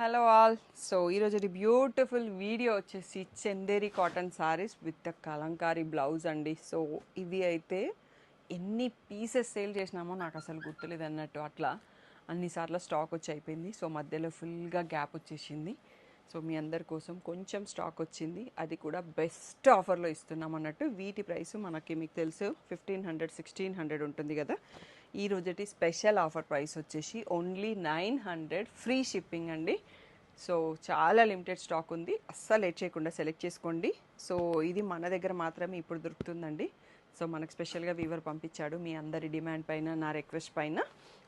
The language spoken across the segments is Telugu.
Hello all. సో ఈరోజు బ్యూటిఫుల్ వీడియో వచ్చేసి Chanderi cotton saris with Kalamkari blouse అండి. సో ఇవి అయితే ఎన్ని పీసెస్ సేల్ చేసినామో నాకు అసలు గుర్తులేదు అన్నట్టు, అట్లా అన్నిసార్లు స్టాక్ వచ్చి అయిపోయింది. సో మధ్యలో ఫుల్గా గ్యాప్ వచ్చేసింది. సో మీ అందరి కోసం కొంచెం స్టాక్ వచ్చింది, అది కూడా బెస్ట్ ఆఫర్లో ఇస్తున్నాం అన్నట్టు. వీటి ప్రైస్ మనకి మీకు తెలుసు 1500 1600 ఉంటుంది కదా. ఈ రోజుటి స్పెషల్ ఆఫర్ ప్రైస్ వచ్చేసి ఓన్లీ 900 ఫ్రీ షిప్పింగ్ అండి. సో చాలా లిమిటెడ్ స్టాక్ ఉంది, అస్సలు లేట్ చేయకుండా సెలెక్ట్ చేసుకోండి. సో ఇది మన దగ్గర మాత్రమే ఇప్పుడు దొరుకుతుందండి. సో మనకు స్పెషల్గా వీవర్ పంపించాడు మీ అందరి డిమాండ్ పైన, నా రిక్వెస్ట్ పైన.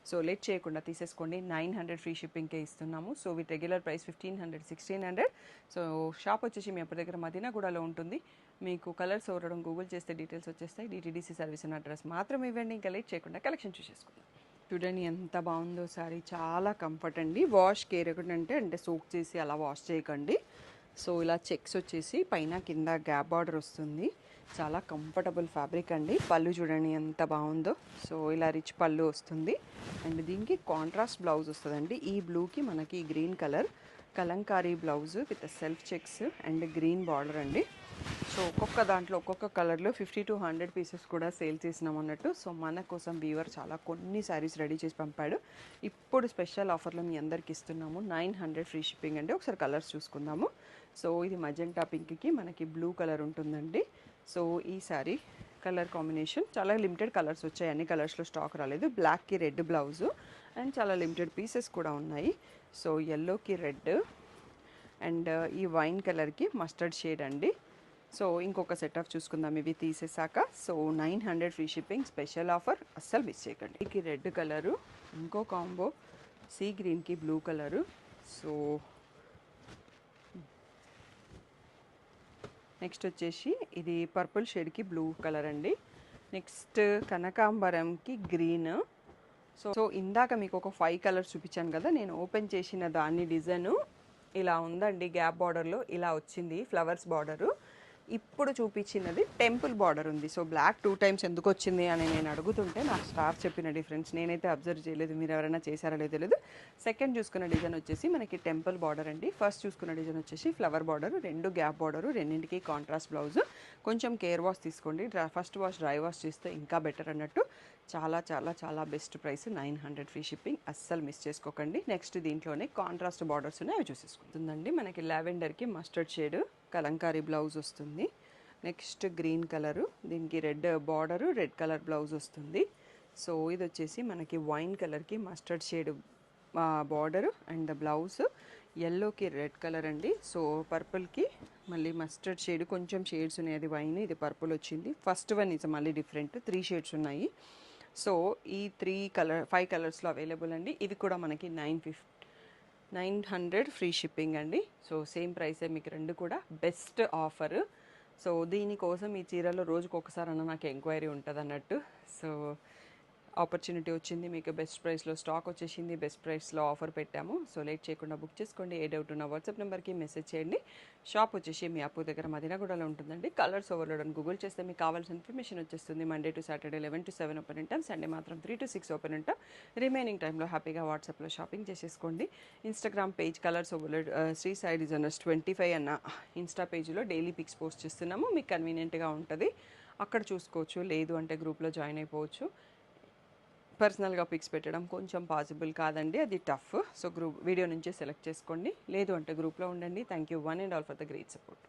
సో లేట్ చేయకుండా తీసేసుకోండి, 900 ఫ్రీ షిప్పింగ్కే ఇస్తున్నాము. So with regular price 1500 1600. So shop వచ్చేసి మీ అప్పటి దగ్గర మదీనాగూడలో ఉంటుంది. మీకు కలర్స్ ఓరడం గూగుల్ చేస్తే డీటెయిల్స్ వచ్చేస్తాయి. డిటీడీసీ సర్వీస్ అన్న అడ్రస్ మాత్రం ఇవ్వండి. ఇంకా లేట్ చేయకుండా కలెక్షన్ చూసేసుకుందాం. చూడండి ఎంత బాగుందో సారీ, చాలా కంఫర్ట్ అండి. వాష్ కేర్ అంటే సోక్ చేసి అలా వాష్ చేయకండి. సో ఇలా చెక్స్ వచ్చేసి పైన కింద గ్యాప్ బార్డర్ వస్తుంది, చాలా కంఫర్టబుల్ ఫ్యాబ్రిక్ అండి. పళ్ళు చూడండి ఎంత బాగుందో. సో ఇలా రిచ్ పళ్ళు వస్తుంది అండ్ దీనికి కాంట్రాస్ట్ బ్లౌజ్ వస్తుందండి. ఈ బ్లూకి మనకి green colour Kalamkari blouse with self checks and green border అండి. సో ఒక్కొక్క దాంట్లో ఒక్కొక్క కలర్లో 50 to 100 పీసెస్ కూడా సేల్ చేసినాం అన్నట్టు. సో మన కోసం వీవర్ చాలా కొన్ని శారీస్ రెడీ చేసి పంపాడు. ఇప్పుడు స్పెషల్ ఆఫర్లో మీ అందరికి ఇస్తున్నాము 900 ఫ్రీ షిప్పింగ్ అండి. ఒకసారి కలర్స్ చూసుకుందాము. సో ఇది మజెంటా పింక్కి మనకి బ్లూ కలర్ ఉంటుందండి. సో ఈ శారీ కలర్ కాంబినేషన్ చాలా లిమిటెడ్ కలర్స్ వచ్చాయి, అన్ని కలర్స్లో స్టాక్ రాలేదు. బ్లాక్కి రెడ్ బ్లౌజు అండ్ చాలా లిమిటెడ్ పీసెస్ కూడా ఉన్నాయి. సో ఎల్లోకి రెడ్ అండ్ ఈ వైన్ కలర్కి మస్టర్డ్ షేడ్ అండి. సో ఇంకొక సెట్ ఆఫ్ చూసుకుందాం ఇవి తీసేసాక. So 900 free shipping special offer, అస్సలు మిస్ చేయకండి. ఇది రెడ్ కలరు, ఇంకో కాంబో సీ గ్రీన్కి బ్లూ కలరు. సో నెక్స్ట్ వచ్చేసి ఇది పర్పుల్ షేడ్కి బ్లూ కలర్ అండి. Next కనకాంబరంకి green. సో ఇందాక మీకు ఒక 5 కలర్స్ చూపించాను కదా, నేను ఓపెన్ చేసిన దాన్ని డిజైను ఇలా ఉందండి. గ్యాప్ బార్డర్లో ఇలా వచ్చింది ఫ్లవర్స్ బార్డరు. ఇప్పుడు చూపించినది టెంపుల్ బార్డర్ ఉంది. సో బ్లాక్ 2 times ఎందుకు వచ్చింది అని నేను అడుగుతుంటే నాకు స్టాఫ్ చెప్పిన డిఫరెన్స్, నేనైతే అబ్జర్వ్ చేయలేదు, మీరు ఎవరైనా చేశారో లేదో తెలియదు. సెకండ్ చూసుకున్న డిజైన్ వచ్చేసి మనకి టెంపుల్ బార్డర్ అండి. ఫస్ట్ చూసుకున్న డిజైన్ వచ్చేసి ఫ్లవర్ బార్డర్, 2 గ్యాప్ బార్డరు, రెండింటికి కాంట్రాస్ట్ బ్లౌజ్. కొంచెం కేర్ వాష్ తీసుకోండి, ఫస్ట్ వాష్ డ్రై వాష్ చేస్తే ఇంకా బెటర్ అన్నట్టు. చాలా చాలా చాలా బెస్ట్ ప్రైస్, 900 ఫ్రీ షిప్పింగ్, అస్సలు మిస్ చేసుకోకండి. నెక్స్ట్ దీంట్లోనే కాంట్రాస్ట్ బార్డర్స్ ఉన్నాయి, అవి చూసేసుకుంటుందండి. మనకి లావెండర్కి మస్టర్డ్ షేడ్ కలంకారీ బ్లౌజ్ వస్తుంది. నెక్స్ట్ గ్రీన్ కలరు, దీనికి red border, red colour blouse వస్తుంది. సో ఇది వచ్చేసి మనకి వైన్ కలర్కి mustard shade border and blouse. ఎల్లోకి రెడ్ కలర్ అండి. సో పర్పుల్కి మళ్ళీ మస్టర్డ్ షేడ్, కొంచెం షేడ్స్ ఉన్నాయి, అది వైన్, ఇది పర్పుల్ వచ్చింది. ఫస్ట్ వన్ ఇది మళ్ళీ డిఫరెంట్, 3 షేడ్స్ ఉన్నాయి. సో ఈ 5 కలర్స్లో అవైలబుల్ అండి. ఇవి కూడా మనకి 900 ఫ్రీ షిప్పింగ్ అండి. సో సేమ్ ప్రైసే మీకు రెండు కూడా, బెస్ట్ ఆఫర్. సో దీనికోసం ఈ చీరలో రోజుకు ఒకసారన్నా నాకు ఎంక్వైరీ ఉంటుంది అన్నట్టు. సో ఆపర్చునిటీ వచ్చింది, మీకు బెస్ట్ ప్రైస్లో స్టాక్ వచ్చేసింది, బెస్ట్ ప్రైస్లో ఆఫర్ పెట్టాము. సో లేట్ చేయకుండా బుక్ చేసుకోండి. ఏ డౌట్ ఉన్న వాట్సాప్ నెంబర్కి మెసేజ్ చేయండి. షాప్ వచ్చేసి మీ అప్పు దగ్గర మదీనాగూడలో ఉంటుందండి. కలర్స్ ఓవర్లోడ్ అని గూగుల్ చేస్తే మీకు కావాల్సిన ఇన్ఫర్మేషన్ వచ్చేస్తుంది. Monday to Saturday 11 to 7 open ఉంటాం, సండే మాత్రం 3 to 6 ఓపెన్ ఉంటాం. రిమైనింగ్ టైంలో హ్యాపీగా వాట్సాప్లో షాపింగ్ చేసేసుకోండి. Instagram page colours overload Shri Sai designers 25 అన్న ఇన్స్టా పేజ్లో డైలీ పిక్స్ పోస్ట్ చేస్తున్నాము. మీకు కన్వీనియంట్గా ఉంటుంది, అక్కడ చూసుకోవచ్చు. లేదు అంటే గ్రూప్లో జాయిన్ అయిపోవచ్చు. పర్సనల్గా పిక్స్ పెట్టడం కొంచెం పాసిబుల్ కాదండి, అది టఫ్. సో వీడియో నుంచే సెలెక్ట్ చేసుకోండి, లేదు అంటే గ్రూప్లో ఉండండి. Thank you one and all for the great support.